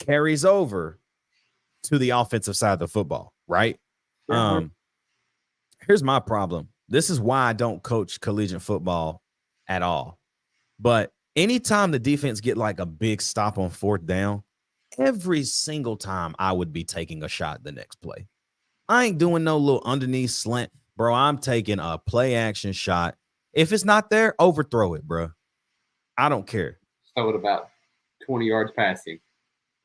carries over to the offensive side of the football, right? Yeah. Here's my problem. This is why I don't coach collegiate football at all. But anytime the defense get like a big stop on 4th down, every single time I would be taking a shot the next play. I ain't doing no little underneath slant. Bro, I'm taking a play action shot. If it's not there, overthrow it, bro. I don't care. So it about 20 yards passing.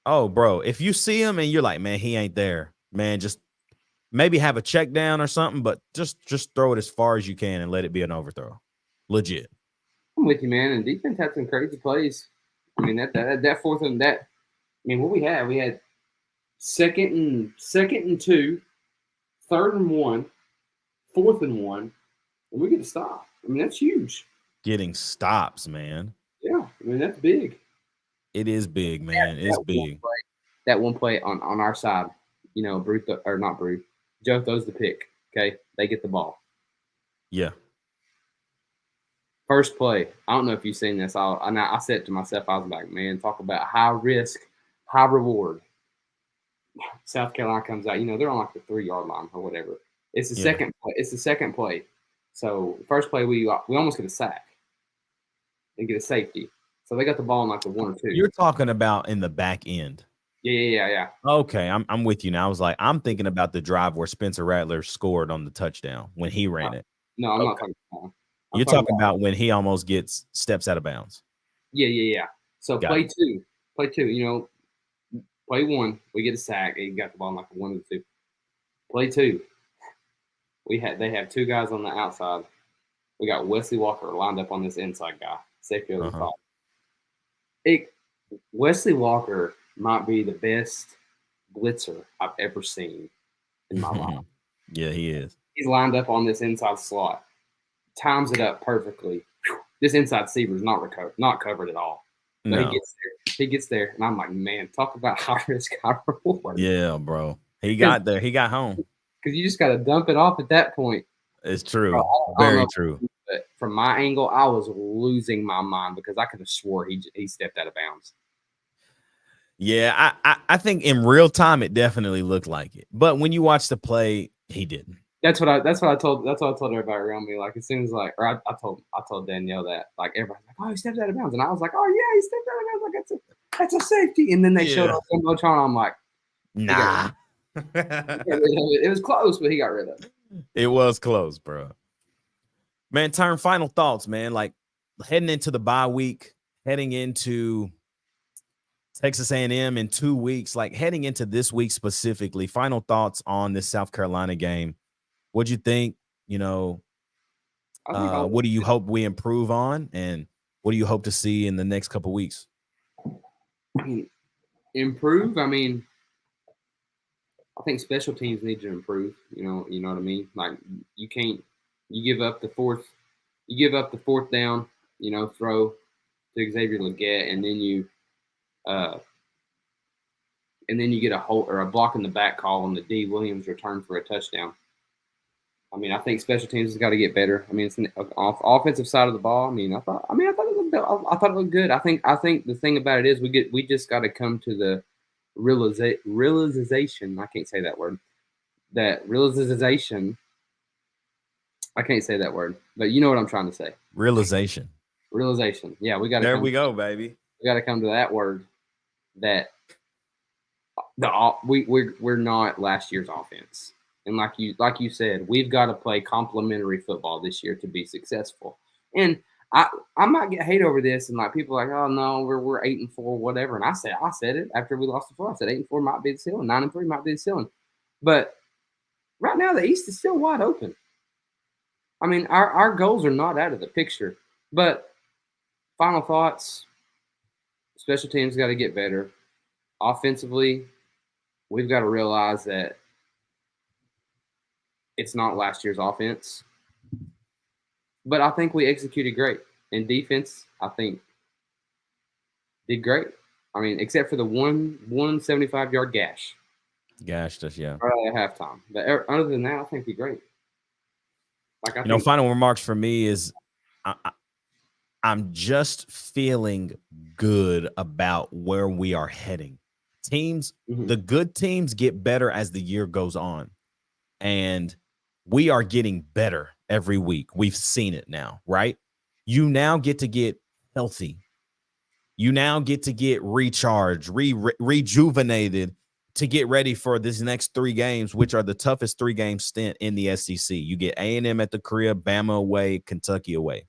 Oh, bro, if you see him and you're like, man, he ain't there, man, just maybe have a check down or something, but just throw it as far as you can and let it be an overthrow. Legit. I'm with you, man. And defense had some crazy plays. I mean, that 4th and that. I mean, what we had second and 2, 3rd and 1, 4th and 1, and we get a stop. I mean, that's huge. Getting stops, man. Yeah, I mean, that's big. It is big, man. It's big. That one play on our side, not Bru. Joe throws the pick. Okay, they get the ball. Yeah. First play. I don't know if you've seen this. I said it to myself. I was like, man, talk about high risk, high reward. South Carolina comes out. They're on like the 3-yard line or whatever. It's the second play. It's the second play. So first play we almost get a sack and get a safety. So they got the ball in like the 1 or 2. You're talking about in the back end. Yeah. Okay, I'm with you now. I was like, I'm thinking about the drive where Spencer Rattler scored on the touchdown when he ran it. No, I'm not talking about that. You're talking about when he almost steps out of bounds. Yeah. So play 2. Play 2, play 1, we get a sack, and he got the ball in like the 1 or 2. Play 2. They have 2 guys on the outside. We got Wesley Walker lined up on this inside guy. Safety over the top. Wesley Walker might be the best blitzer I've ever seen in my life. Yeah, he is. He's lined up on this inside slot. Times it up perfectly. This inside receiver is not covered at all. But he gets there, and I'm like, man, talk about high risk, high reward. Yeah, bro. He got there. He got home. Because you just got to dump it off at that point. It's true. Bro, I don't Very know, true. but from my angle, I was losing my mind because I could have swore he stepped out of bounds. Yeah, I think in real time it definitely looked like it, but when you watch the play, he didn't. That's what I told everybody around me. Like as soon as I told Danielle that, like everybody's like, oh, he stepped out of bounds, and I was like, oh yeah, he stepped out of bounds. Like that's a safety. And then they showed on Jumbotron. I'm like, nah. It was close, but he got rid of it. It was close, bro. Man, turn final thoughts, man. Like heading into the bye week, heading into Texas A&M in 2 weeks, like heading into this week specifically, final thoughts on this South Carolina game. What'd you think? You know, what do you hope we improve on, and what do you hope to see in the next couple weeks? Improve? I mean, I think special teams need to improve. You know what I mean? Like you give up the fourth down, throw to Xavier Legette, and then you get a hold or a block in the back call on the D Williams return for a touchdown. I mean, I think special teams has got to get better. I mean, it's off offensive side of the ball. I thought it looked good. I think the thing about it is we just got to come to the realization. I can't say that word. That realization. I can't say that word, but you know what I'm trying to say. Realization. Yeah, we got to. There we go, baby. We got to come to that word. That we're not last year's offense. And like you said, we've got to play complementary football this year to be successful. And I might get hate over this, and like people are like, oh no, we're 8-4, whatever. And I said it after we lost the floor. I said 8-4 might be the ceiling, 9-3 might be the ceiling. But right now the East is still wide open. I mean, our goals are not out of the picture. But final thoughts: special teams got to get better. Offensively, we've got to realize that it's not last year's offense. But I think we executed great. In defense, I think did great. I mean, except for the one 75-yard gash. Gashed us, yeah. Right at halftime. But other than that, I think we great. Like final remarks for me is I'm just feeling good about where we are heading. Teams, the good teams get better as the year goes on. And we are getting better every week. We've seen it now, right? You now get to get healthy. You now get to get recharged, rejuvenated to get ready for this next 3 games, which are the toughest 3-game stint in the SEC. You get A&M at the crib, Bama away, Kentucky away.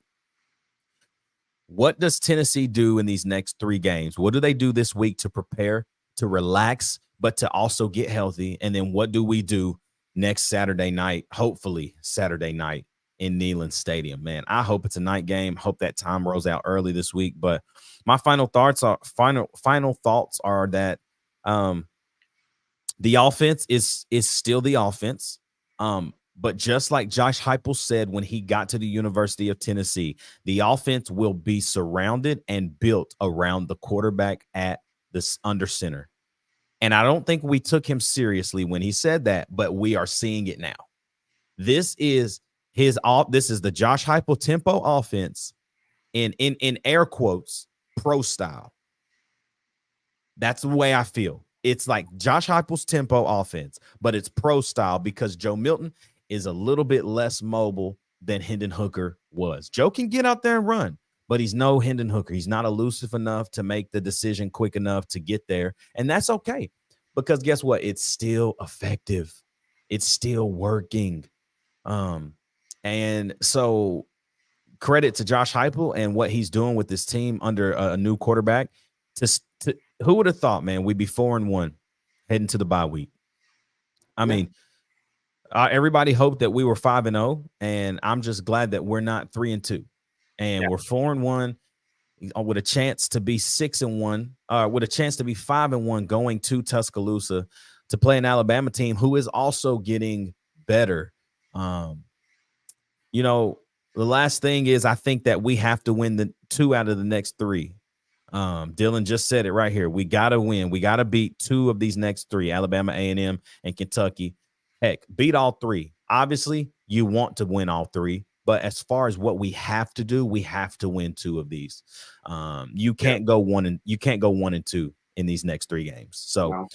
What does Tennessee do in these next 3 games? What do they do this week to prepare, to relax, but to also get healthy? And then what do we do next Saturday night, hopefully Saturday night in Neyland Stadium? Man, I hope it's a night game. Hope that time rolls out early this week. But my final thoughts are that the offense is still the offense. But just like Josh Heupel said when he got to the University of Tennessee, the offense will be surrounded and built around the quarterback at the under center. And I don't think we took him seriously when he said that, but we are seeing it now. This is the Josh Heupel tempo offense in air quotes, pro style. That's the way I feel. It's like Josh Heupel's tempo offense, but it's pro style because Joe Milton is a little bit less mobile than Hendon Hooker was. Joe can get out there and run, but he's no Hendon Hooker. He's not elusive enough to make the decision quick enough to get there. And that's okay, because guess what? It's still effective. It's still working. And so credit to Josh Heupel and what he's doing with this team under a new quarterback. Who would have thought, man, we'd be 4-1 heading to the bye week? I mean, everybody hoped that we were 5-0, and I'm just glad that we're not 3-2, and we're 4-1 with a chance to be 6-1, with a chance to be 5-1 going to Tuscaloosa to play an Alabama team who is also getting better. The last thing is I think that we have to win the 2 out of the next 3. Dylan just said it right here. We got to win. We got to beat 2 of these next 3, Alabama, A&M, and Kentucky. Heck, beat all 3. Obviously, you want to win all 3. But as far as what we have to do, we have to win 2 of these. You can't go 1 and 2 in these next 3 games. So,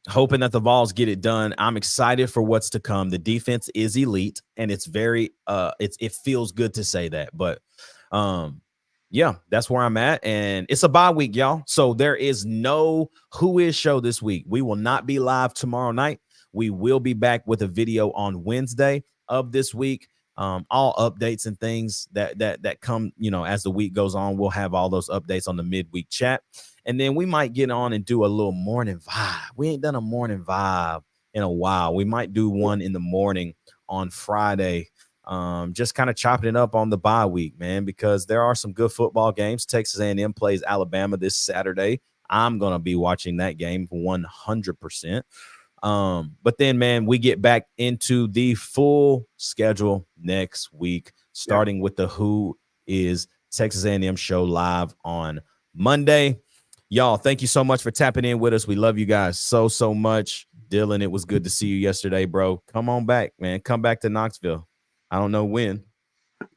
hoping that the Vols get it done. I'm excited for what's to come. The defense is elite, and it's very it feels good to say that. But yeah, that's where I'm at. And it's a bye week, y'all. So there is no Who Is show this week. We will not be live tomorrow night. We will be back with a video on Wednesday of this week. All updates and things that come, as the week goes on. We'll have all those updates on the midweek chat. And then we might get on and do a little morning vibe. We ain't done a morning vibe in a while. We might do one in the morning on Friday. Just kind of chopping it up on the bye week, man, because there are some good football games. Texas A&M plays Alabama this Saturday. I'm going to be watching that game 100%. But then, man, we get back into the full schedule next week, starting with the Who Is Texas A&M show live on Monday. Y'all, thank you so much for tapping in with us. We love you guys so much. Dylan, it was good to see you yesterday, bro. Come on back, man. Come back to Knoxville. I don't know when.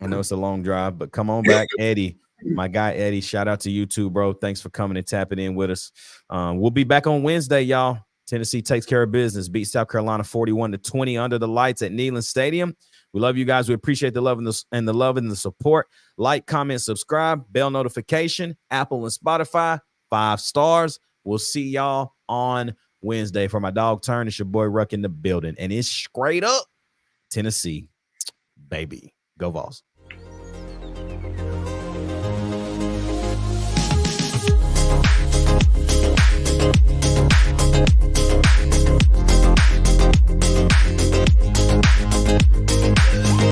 I know it's a long drive, but come on back. Eddie, my guy Eddie, shout out to you too, bro. Thanks for coming and tapping in with us. We'll be back on Wednesday, y'all. Tennessee takes care of business, beat South Carolina 41-20 under the lights at Neyland Stadium. We love you guys. We appreciate the love and the support. Like, comment, subscribe, bell notification, Apple and Spotify, 5 stars. We'll see y'all on Wednesday. For my dog turn, it's your boy Ruck in the building, and it's straight up Tennessee, baby. Go Vols.